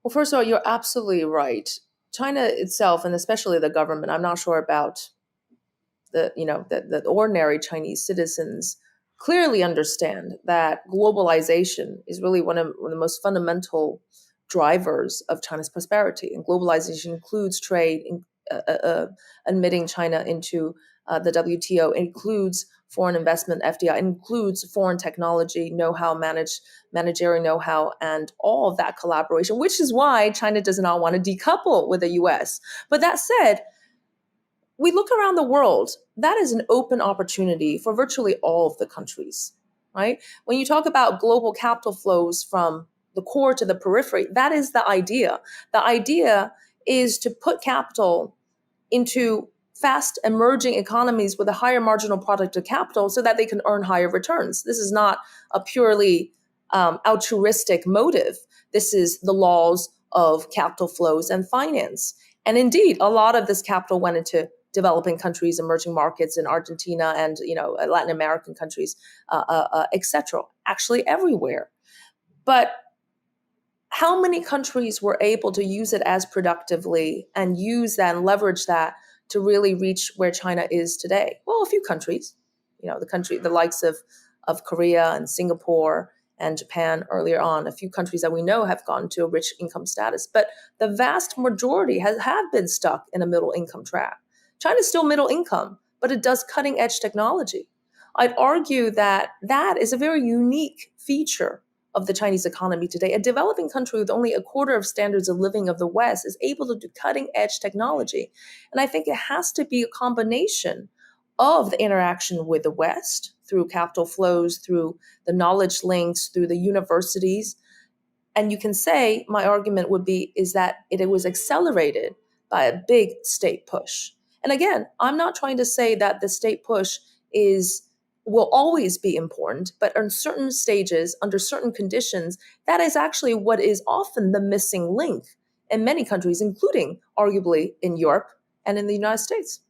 Well, first of all, you're absolutely right. China itself, and especially the government, I'm not sure about the ordinary Chinese citizens, clearly understand that globalization is really one of the most fundamental drivers of China's prosperity. And globalization includes trade, admitting China into the WTO, includes foreign investment, FDI, includes foreign technology know-how, managerial know-how, and all of that collaboration, which is why China does not want to decouple with the US. But that said, we look around the world, that is an open opportunity for virtually all of the countries, right? When you talk about global capital flows from the core to the periphery, that is the idea. The idea is to put capital into fast emerging economies with a higher marginal product of capital so that they can earn higher returns. This is not a purely altruistic motive. This is the laws of capital flows and finance. And indeed, a lot of this capital went into developing countries, emerging markets in Argentina and Latin American countries, etc. Actually, everywhere. But how many countries were able to use it as productively and use that and leverage that to really reach where China is today? Well, a few countries, the likes of Korea and Singapore and Japan earlier on, a few countries that we know have gone to a rich income status. But the vast majority have been stuck in a middle income trap. China's still middle income, but it does cutting edge technology. I'd argue that that is a very unique feature of the Chinese economy today. A developing country with only a quarter of standards of living of the West is able to do cutting edge technology. And I think it has to be a combination of the interaction with the West through capital flows, through the knowledge links, through the universities. And you can say, my argument would be, is that it was accelerated by a big state push. And again, I'm not trying to say that the state push will always be important, but on certain stages, under certain conditions, that is actually what is often the missing link in many countries, including arguably in Europe and in the United States.